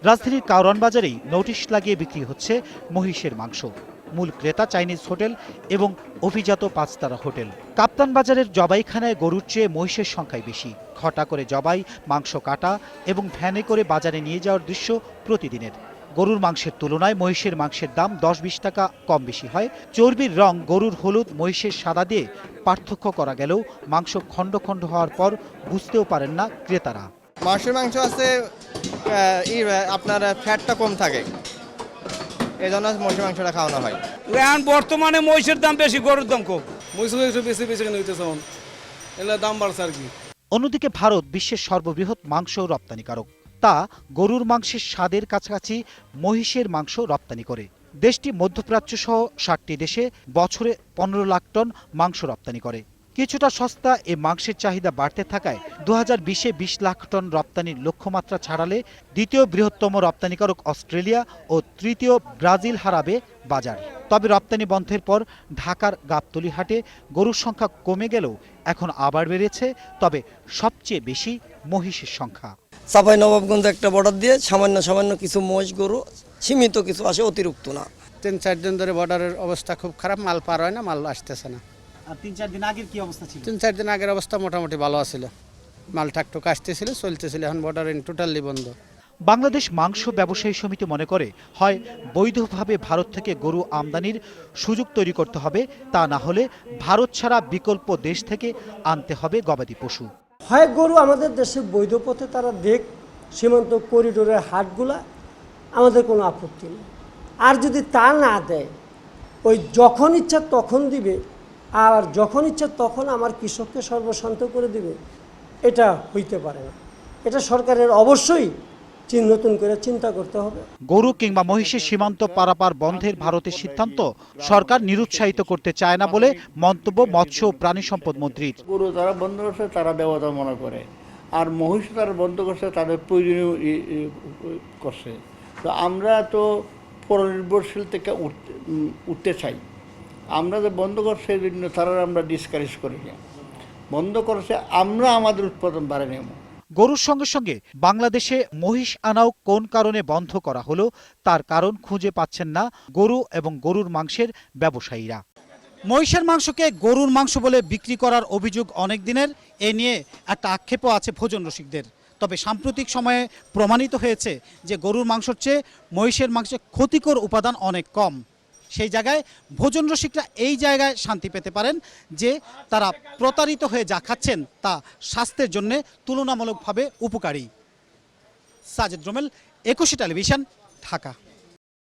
রাজধানীর কারওয়ান বাজারেই নোটিশ লাগিয়ে বিক্রি হচ্ছে মহিষের মাংস। মূল ক্রেতা চাইনিজ হোটেল এবং অভিজাত পাঁচতারা হোটেল। কাপ্তান বাজারের জবাইখানায় গরুর চেয়ে মহিষের সংখ্যাই বেশি। ঘটা করে জবাই, মাংস কাটা এবং ভ্যানে করে বাজারে নিয়ে যাওয়ার দৃশ্য প্রতিদিনের। গরুর মাংসের তুলনায় মহিষের মাংসের দাম 10-20 টাকা কম বেশি হয়। চর্বির রং গরুর হলুদ, মহিষের সাদা দিয়ে পার্থক্য করা গেলেও মাংস খণ্ড খণ্ড হওয়ার পর বুঝতেও পারেন না ক্রেতারা। মহিষের মাংস আছে আপনার ফ্যাটটা কম থাকে, এই জন্য মহিষের মাংসটা খাওয়ানো হয়। এখন বর্তমানে মহিষের দাম বেশি, গরুর দাম কম। মহিষের একটু বেশি বেশি হইতেছে, এগুলো দাম বাড়ছে আর কি। অন্যদিকে ভারত বিশ্বের সর্ববৃহৎ মাংস রপ্তানিকারক। তা গরুর মাংসের স্বাদের কাছাকাছি মহিষের মাংস রপ্তানি করে। দেশটি মধ্যপ্রাচ্য সহ 60টি দেশে বছরে 15 লাখ টন মাংস রপ্তানি করে। কিছুটা সস্তা এ মাংসের চাহিদা বাড়তে থাকায় 2020-এ 20 লাখ টন রপ্তানির লক্ষ্যমাত্রা ছাড়ালে দ্বিতীয় বৃহত্তম রপ্তানিকারক অস্ট্রেলিয়া ও তৃতীয় ব্রাজিল হারাবে বাজার। তবে রপ্তানি বন্ধের পর ঢাকার গাবতলী হাটে গরুর সংখ্যা কমে গেলেও এখন আবার বেড়েছে, তবে সবচেয়ে বেশি মহিষের সংখ্যা। চাঁপাইনবাবগঞ্জ একটা বর্ডার দিয়ে সামান্য কিছু মহিষ গরু, সীমিত কিছু আসে, অতিরিক্ত না। 3-4 দিন ধরে বর্ডারের অবস্থা খুব খারাপ, মাল পার হয় না, মাল আসতেছে না। আর 3-4 দিন আগের কি অবস্থা ছিল? 3-4 দিন আগের অবস্থা মোটামুটি ভালো ছিল, মাল ঠাকটুক আসতেছিল, চলতেছিল। এখন বর্ডার টোটালি বন্ধ। বাংলাদেশ মাংস ব্যবসায়ী সমিতি মনে করে, হয় বৈধভাবে ভারত থেকে গরু আমদানির সুযোগ তৈরি করতে হবে, তা না হলে ভারত ছাড়া বিকল্প দেশ থেকে আনতে হবে গবাদি পশু। হয় গরু আমাদের দেশে বৈধ পথে তারা দেখ, সীমান্ত করিডোরের হাটগুলা, আমাদের কোনো আপত্তি নেই। আর যদি তা না দেয়, ওই যখন ইচ্ছা তখন দিবে, আর যখন ইচ্ছা তখন আমার কৃষককে সর্বশান্ত করে দিবে, এটা হইতে পারে না। এটা সরকারের অবশ্যই নতুন করে চিন্তা করতে হবে। গরু কিংবা মহিষের সীমান্ত পারাপার বন্ধের ভারতের সিদ্ধান্ত সরকার নিরুৎসাহিত করতে চায় না বলে মন্তব্য মৎস্য ও প্রাণী সম্পদ মন্ত্রীর। গরু তারা বন্ধ করছে, তারা দেবতা মনে করে, আর মহিষ তারা বন্ধ করছে, তাদের প্রয়োজনীয় করছে। তো আমরা তো পরনির্ভরশীল থেকে উঠতে চাই। আমরা যে বন্ধ করছে এই জন্য তারা আমরা ডিসকারেজ করি না, বন্ধ করছে আমরা আমাদের উৎপাদন বাড়ে নেব। গরুর সঙ্গে সঙ্গে বাংলাদেশে মহিষ আনাও কোন কারণে বন্ধ করা হলো তার কারণ খুঁজে পাচ্ছেন না গরু এবং গরুর মাংসের ব্যবসায়ীরা। মহিষের মাংসকে গরুর মাংস বলে বিক্রি করার অভিযোগ অনেক দিনের। এ নিয়ে একটা আক্ষেপও আছে ভোজন রসিকদের। তবে সাম্প্রতিক সময়ে প্রমাণিত হয়েছে যে গরুর মাংসের চেয়ে মহিষের মাংসে ক্ষতিকর উপাদান অনেক কম। সেই জায়গায় ভোজন রসিকরা এই জায়গায় শান্তি পেতে পারেন যে তারা প্রতারিত হয়ে যা খাচ্ছেন তা স্বাস্থ্যের জন্য তুলনামূলকভাবে উপকারী। সাজেদ রোমেল, একুশে টেলিভিশন, ঢাকা।